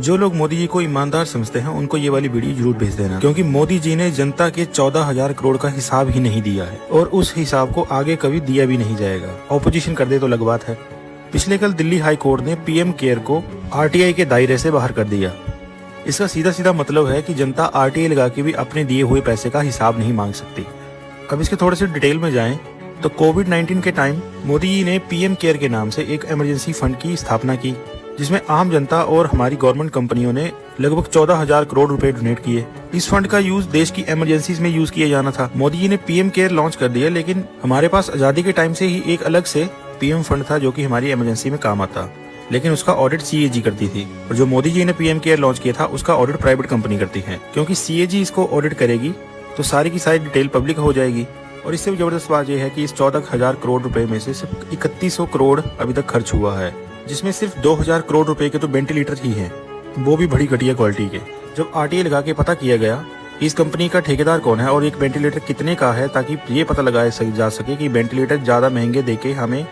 जो लोग मोदी जी को ईमानदार समझते हैं उनको ये वाली वीडियो जरूर भेज देना, क्योंकि मोदी जी ने जनता के 14,000 करोड़ का हिसाब ही नहीं दिया है और उस हिसाब को आगे कभी दिया भी नहीं जाएगा। ऑपोजिशन कर दे तो अलग बात है। पिछले कल दिल्ली हाई कोर्ट ने पीएम केयर को आरटीआई के दायरे से बाहर कर दिया। इसका सीधा सीधा मतलब है कि जनता आरटीआई लगा के भी अपने दिए हुए पैसे का हिसाब नहीं मांग सकती। अब इसके थोड़े से डिटेल में जाएं तो कोविड-19 के टाइम मोदी जी ने पीएम केयर के नाम से एक इमरजेंसी फंड की स्थापना की, जिसमें आम जनता और हमारी गवर्नमेंट कंपनियों ने लगभग 14,000 करोड़ रुपए डोनेट किए। इस फंड का यूज देश की इमरजेंसीज में यूज किया जाना था। मोदी जी ने पीएम केयर लॉन्च कर दिया, लेकिन हमारे पास आजादी के टाइम से ही एक अलग से पीएम फंड था जो कि हमारी इमरजेंसी में काम आता, लेकिन उसका ऑडिट सीएजी करती थी। और जो मोदी जी ने पीएम केयर लॉन्च किया था उसका ऑडिट प्राइवेट कंपनी करती है, क्योंकि सीएजी इसको ऑडिट करेगी तो सारी की सारी डिटेल पब्लिक हो जाएगी। और इससे भी जबरदस्त बात यह है कि इस 14,000 करोड़ रुपए में से सिर्फ 3100 करोड़ अभी तक खर्च हुआ है, जिसमें सिर्फ 2,000 करोड़ रुपए के तो वेंटिलेटर ही हैं, वो भी बड़ी घटिया क्वालिटी के। जब आरटीआई लगा के पता किया गया इस कंपनी का ठेकेदार कौन है और एक वेंटिलेटर कितने का है, ताकि ये पता लगाया जा सके कि वेंटिलेटर ज्यादा महंगे देके हमें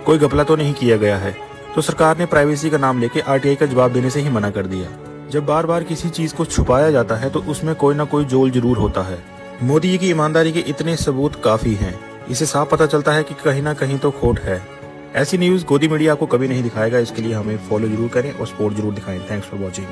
कोई घपला तो नहीं किया गया है, तो सरकार ने प्राइवेसी का नाम लेके आरटीआई का जवाब देने से ही मना कर दिया। जब बार बार किसी चीज को छुपाया जाता है तो उसमें कोई ना कोई जोल जरूर होता है। मोदी जी की ईमानदारी के इतने सबूत काफी हैं। इससे साफ पता चलता है कि कहीं ना कहीं तो खोट है। ऐसी न्यूज गोदी मीडिया आपको कभी नहीं दिखाएगा। इसके लिए हमें फॉलो जरूर करें और सपोर्ट जरूर दिखाएं। Thanks for watching.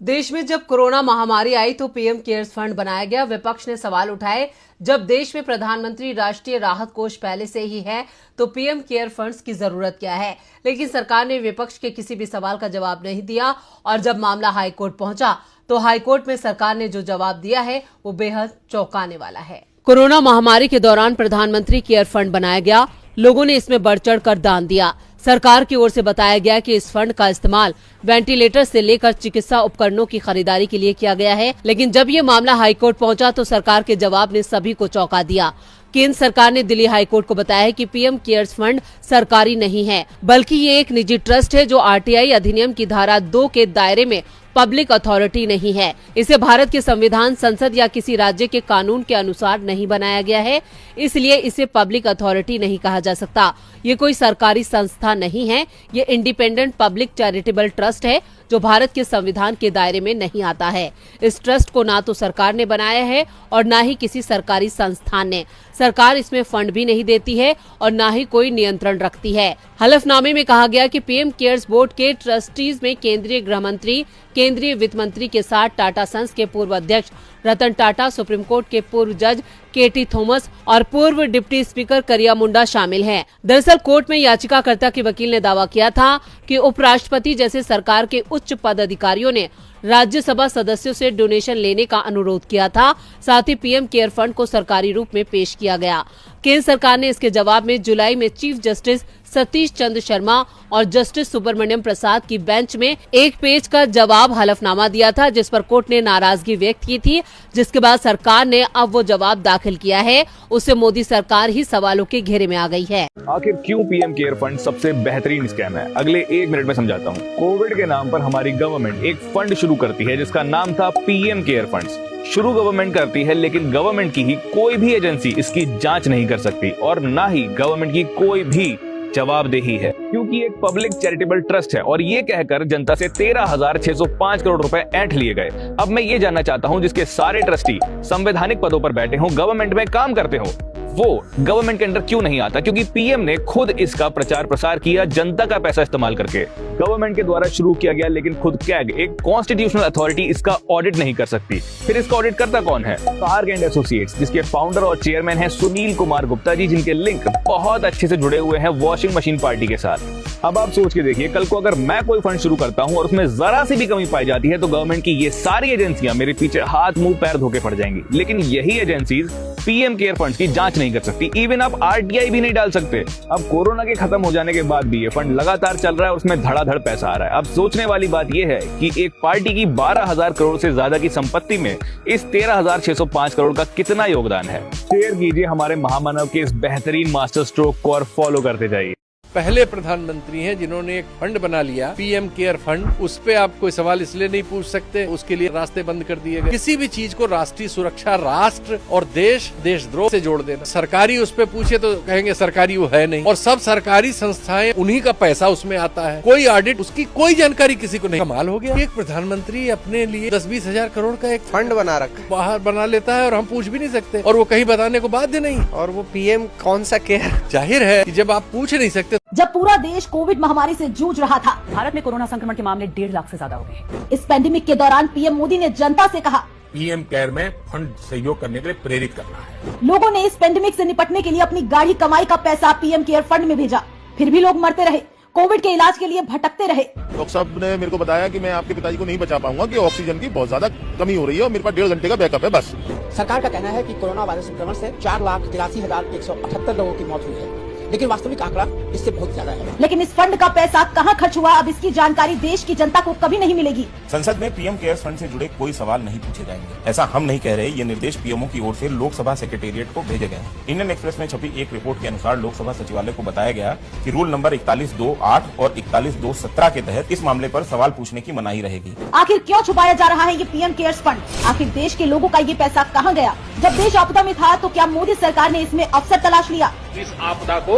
देश में जब कोरोना महामारी आई तो पीएम केयर्स फंड बनाया गया। विपक्ष ने सवाल उठाए, जब देश में प्रधानमंत्री राष्ट्रीय राहत कोष पहले से ही है तो पीएम केयर फंड्स की जरूरत क्या है। लेकिन सरकार ने विपक्ष के किसी भी सवाल का जवाब नहीं दिया और जब मामला हाईकोर्ट पहुंचा तो हाईकोर्ट में सरकार ने जो जवाब दिया है वो बेहद चौंकाने वाला है। कोरोना महामारी के दौरान प्रधानमंत्री केयर फंड बनाया गया। लोगों ने इसमें बढ़ चढ़ कर दान दिया। सरकार की ओर से बताया गया कि इस फंड का इस्तेमाल वेंटिलेटर से लेकर चिकित्सा उपकरणों की खरीदारी के लिए किया गया है। लेकिन जब ये मामला हाईकोर्ट पहुंचा तो सरकार के जवाब ने सभी को चौंका दिया। केंद्र सरकार ने दिल्ली हाईकोर्ट को बताया है कि पीएम केयर्स फंड सरकारी नहीं है, बल्कि ये एक निजी ट्रस्ट है जो आरटीआई अधिनियम की धारा 2 के दायरे में पब्लिक अथॉरिटी नहीं है। इसे भारत के संविधान, संसद या किसी राज्य के कानून के अनुसार नहीं बनाया गया है, इसलिए इसे पब्लिक अथॉरिटी नहीं कहा जा सकता। ये कोई सरकारी संस्था नहीं है, ये इंडिपेंडेंट पब्लिक चैरिटेबल ट्रस्ट है जो भारत के संविधान के दायरे में नहीं आता है। इस ट्रस्ट को ना तो सरकार ने बनाया है और ना ही किसी सरकारी संस्थान ने। सरकार इसमें फंड भी नहीं देती है और ना ही कोई नियंत्रण रखती है। हलफनामे में कहा गया कि पीएम केयर्स बोर्ड के ट्रस्टीज में केंद्रीय गृह मंत्री, केंद्रीय वित्त मंत्री के साथ टाटा सन्स के पूर्व अध्यक्ष रतन टाटा, सुप्रीम कोर्ट के पूर्व जज केटी थॉमस और पूर्व डिप्टी स्पीकर करिया मुंडा शामिल हैं। दरअसल कोर्ट में याचिकाकर्ता के वकील ने दावा किया था कि उपराष्ट्रपति जैसे सरकार के उच्च पदाधिकारियों ने राज्यसभा सदस्यों से डोनेशन लेने का अनुरोध किया था। साथ ही पीएम केयर फंड को सरकारी रूप में पेश किया गया। केंद्र सरकार ने इसके जवाब में जुलाई में चीफ जस्टिस सतीश चंद्र शर्मा और जस्टिस सुब्रमण्यम प्रसाद की बेंच में एक पेज का जवाब हलफनामा दिया था, जिस पर कोर्ट ने नाराजगी व्यक्त की थी। जिसके बाद सरकार ने अब वो जवाब दाखिल किया है। उससे मोदी सरकार ही सवालों के घेरे में आ गई है। आखिर क्यों पीएम केयर फंड सबसे बेहतरीन स्कैम है, अगले 1 मिनट में समझाता हूँ। कोविड के नाम पर हमारी गवर्नमेंट एक फंड शुरू करती है जिसका नाम था पीएम केयर फंड्स। शुरू गवर्नमेंट करती है, लेकिन गवर्नमेंट की ही कोई भी एजेंसी इसकी जांच नहीं कर सकती और ना ही गवर्नमेंट की कोई भी जवाबदेही है, क्योंकि एक पब्लिक चैरिटेबल ट्रस्ट है। और ये कहकर जनता से 13,605 करोड़ रुपए ऐंठ लिए गए। अब मैं ये जानना चाहता हूं, जिसके सारे ट्रस्टी संवैधानिक पदों पर बैठे हों, गवर्नमेंट में काम करते हो, वो गवर्नमेंट के अंडर क्यों नहीं आता? क्योंकि पीएम ने खुद इसका प्रचार प्रसार किया जनता का पैसा इस्तेमाल करके। गवर्नमेंट के द्वारा शुरू किया गया, लेकिन खुद कैग एक कॉन्स्टिट्यूशनल अथॉरिटी इसका ऑडिट नहीं कर सकती। फिर इसका ऑडिट करता कौन है? कार्ग एंड एसोसिएट्स, जिसके फाउंडर और चेयरमैन हैं सुनील कुमार गुप्ता जी, जिनके लिंक बहुत अच्छे से जुड़े हुए हैं वॉशिंग मशीन पार्टी के साथ। अब आप सोच के देखिए, कल को अगर मैं कोई फंड शुरू करता हूं और उसमें जरा सी भी कमी पाई जाती है तो गवर्नमेंट की ये सारी एजेंसियां मेरे पीछे हाथ मुंह पैर धोके पड़ जाएंगी। लेकिन यही एजेंसीज पीएम केयर फंड्स की जांच नहीं कर सकती। इवन आप आरटीआई भी नहीं डाल सकते। अब कोरोना के खत्म हो जाने के बाद भी ये फंड लगातार चल रहा है और उसमें धड़ाधड़ पैसा आ रहा है। अब सोचने वाली बात यह है कि एक पार्टी की 12,000 करोड़ से ज्यादा की संपत्ति में इस 13,605 करोड़ का कितना योगदान है। शेयर कीजिए हमारे महामानव के इस बेहतरीन मास्टर स्ट्रोक को और फॉलो करते जाइए। पहले प्रधानमंत्री हैं जिन्होंने एक फंड बना लिया, पीएम केयर फंड। उस पे आप कोई सवाल इसलिए नहीं पूछ सकते, उसके लिए रास्ते बंद कर दिए गए। किसी भी चीज को राष्ट्रीय सुरक्षा, राष्ट्र और देशद्रोह से जोड़ देना। सरकारी उस पे पूछे तो कहेंगे सरकारी वो है नहीं, और सब सरकारी संस्थाएं, उन्हीं का पैसा उसमें आता है। कोई ऑडिट, उसकी कोई जानकारी किसी को नहीं। कमाल हो गया, एक प्रधानमंत्री अपने लिए 10-20 हजार करोड़ का एक फंड बना रखा, बाहर बना लेता है और हम पूछ भी नहीं सकते, और वो कहीं बताने को बाध्य नहीं। और वो पीएम कौन सा केयर? जाहिर है कि जब आप पूछ नहीं सकते। जब पूरा देश कोविड महामारी से जूझ रहा था, भारत में कोरोना संक्रमण के मामले 1.5 लाख से ज्यादा हो गए। इस पेंडेमिक के दौरान पीएम मोदी ने जनता से कहा, पीएम केयर में फंड सहयोग करने के लिए प्रेरित करना है। लोगों ने इस पेंडेमिक से निपटने के लिए अपनी गाढ़ी कमाई का पैसा पीएम केयर फंड में भेजा, फिर भी लोग मरते रहे, कोविड के इलाज के लिए भटकते रहे। डॉक्टर साहब ने मेरे को बताया कि मैं आपके पिताजी को नहीं बचा पाऊंगा, कि ऑक्सीजन की बहुत ज्यादा कमी हो रही है और मेरे पास 1.5 घंटे का बैकअप है बस। सरकार का कहना है कि कोरोना वायरस संक्रमण से 4,83,178 लोगों की मौत हुई है, लेकिन वास्तविक आंकड़ा इससे बहुत ज्यादा है। लेकिन इस फंड का पैसा कहां खर्च हुआ, अब इसकी जानकारी देश की जनता को कभी नहीं मिलेगी। संसद में पीएम केयर फंड से जुड़े कोई सवाल नहीं पूछे जाएंगे, ऐसा हम नहीं कह रहे। ये निर्देश पीएमओ की ओर से लोकसभा सेक्रेटेरिएट को भेजे गए हैं। इंडियन एक्सप्रेस में छपी एक रिपोर्ट के अनुसार लोकसभा सचिवालय को बताया गया कि रूल नंबर 41(2)(8) और 41(2)(17) के तहत इस मामले पर सवाल पूछने की मनाही रहेगी। आखिर क्यों छुपाया जा रहा है ये पीएम केयर्स फंड? आखिर देश के लोगों का ये पैसा कहां गया? जब देश आपदा में था तो क्या मोदी सरकार ने इसमें अवसर तलाश लिया? इस आपदा को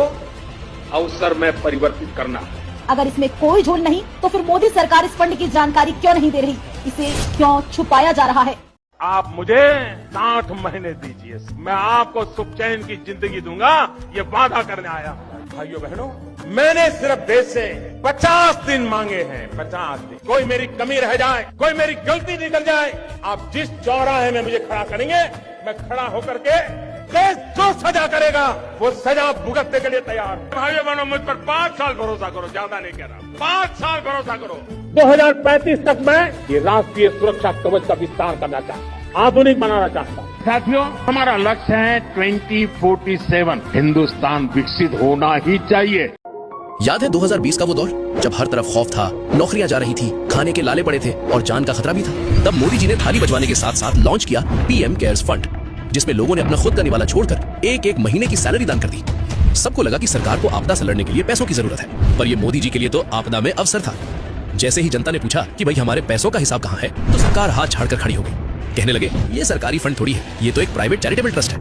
अवसर में परिवर्तित करना है। अगर इसमें कोई झोल नहीं तो फिर मोदी सरकार इस फंड की जानकारी क्यों नहीं दे रही? इसे क्यों छुपाया जा रहा है? आप मुझे 60 महीने दीजिए, मैं आपको सुख चैन की जिंदगी दूंगा, ये वादा करने आया। भाइयों बहनों, मैंने सिर्फ देश से 50 दिन मांगे हैं, 50 दिन। कोई मेरी कमी रह जाए, कोई मेरी गलती निकल जाए, आप जिस चौराहे में मुझे खड़ा करेंगे, मैं खड़ा होकर के देश जो सजा करेगा वो सजा भुगतने के लिए तैयार। भाइयों बहनों, मुझ पर 5 साल भरोसा करो, ज्यादा नहीं कह रहा, 5 साल भरोसा करो। 2035 तक मैं ये राष्ट्रीय सुरक्षा कवच का विस्तार करना चाहता हूँ, आधुनिक बनाना चाहता हूँ। साथियों, हमारा लक्ष्य है 2047 हिंदुस्तान विकसित होना ही चाहिए। याद है 2020 का वो दौर जब हर तरफ खौफ था, नौकरियां जा रही थी, खाने के लाले पड़े थे और जान का खतरा भी था। तब मोदी जी ने थाली बजवाने के साथ साथ लॉन्च किया पीएम केयर्स फंड, जिसमें लोगों ने अपना खुद का निवाला छोड़कर एक महीने की सैलरी दान कर दी। सबको लगा कि सरकार को आपदा से लड़ने के लिए पैसों की जरूरत है, पर ये मोदी जी के लिए तो आपदा में अवसर था। जैसे ही जनता ने पूछा कि भाई हमारे पैसों का हिसाब कहाँ है, तो सरकार हाथ झाड़कर खड़ी हो गई। कहने लगे ये सरकारी फंड थोड़ी है, ये तो एक प्राइवेट चैरिटेबल ट्रस्ट है।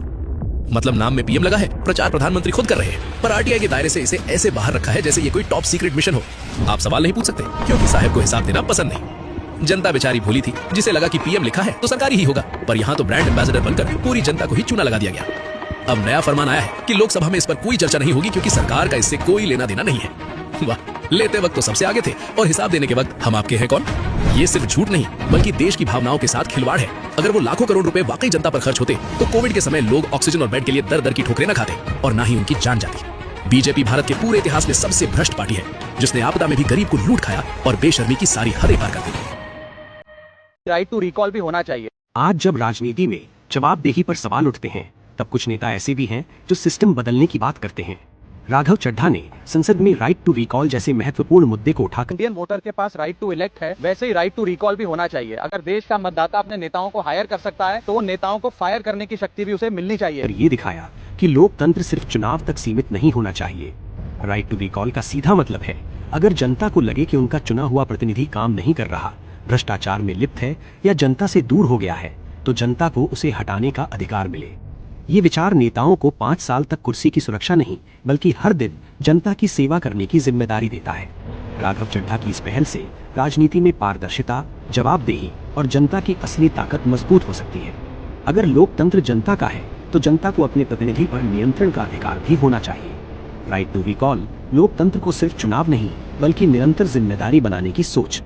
मतलब नाम में पीएम लगा है, प्रचार प्रधानमंत्री खुद कर रहे हैं, पर आरटीआई के दायरे से इसे ऐसे बाहर रखा है जैसे ये कोई टॉप सीक्रेट मिशन हो। आप सवाल नहीं पूछ सकते क्योंकि साहब को हिसाब देना पसंद नहीं। जनता बेचारी भूली थी, जिसे लगा कि पीएम लिखा है तो सरकारी ही होगा, पर यहाँ तो ब्रांड एम्बेसडर बनकर पूरी जनता को ही चूना लगा दिया गया। अब नया फरमान आया है कि लोकसभा में इस पर कोई चर्चा नहीं होगी क्योंकि सरकार का इससे कोई लेना देना नहीं है। वाह, लेते वक्त तो सबसे आगे थे और हिसाब देने के वक्त हम आपके हैं कौन? ये सिर्फ झूठ नहीं बल्कि देश की भावनाओं के साथ खिलवाड़ है। अगर वो लाखों करोड़ रुपए वाकई जनता पर खर्च होते तो कोविड के समय लोग ऑक्सीजन और बेड के लिए दर दर की ठोकरें न खाते और ना ही उनकी जान जाती। बीजेपी भारत के पूरे इतिहास में सबसे भ्रष्ट पार्टी है, जिसने आपदा में भी गरीब को लूट खाया और बेशर्मी की सारी हदें पार कर दी। राइट टू रिकॉल भी होना चाहिए। आज जब राजनीति में जवाबदेही पर सवाल उठते हैं, तब कुछ नेता ऐसे भी हैं जो सिस्टम बदलने की बात करते हैं। राघव चड्ढा ने संसद में राइट टू रिकॉल जैसे महत्वपूर्ण मुद्दे को उठाकर, इंडियन वोटर के पास राइट टू इलेक्ट है, वैसे ही राइट टू रिकॉल भी होना चाहिए। अगर देश का मतदाता अपने नेताओं को हायर कर सकता है तो नेताओं को फायर करने की शक्ति भी उसे मिलनी चाहिए। ये दिखाया कि लोकतंत्र सिर्फ चुनाव तक सीमित नहीं होना चाहिए। राइट टू रिकॉल का सीधा मतलब है, अगर जनता को लगे कि उनका चुना हुआ प्रतिनिधि काम नहीं कर रहा, भ्रष्टाचार में लिप्त है या जनता से दूर हो गया है, तो जनता को उसे हटाने का अधिकार मिले। ये विचार नेताओं को 5 साल तक कुर्सी की सुरक्षा नहीं बल्कि हर दिन जनता की सेवा करने की जिम्मेदारी देता है। राघव चड्ढा की इस पहल से राजनीति में पारदर्शिता, जवाबदेही और जनता की असली ताकत मजबूत हो सकती है। अगर लोकतंत्र जनता का है तो जनता को अपने प्रतिनिधि पर नियंत्रण का अधिकार भी होना चाहिए। राइट टू रिकॉल लोकतंत्र को सिर्फ चुनाव नहीं बल्कि निरंतर जिम्मेदारी बनाने की सोच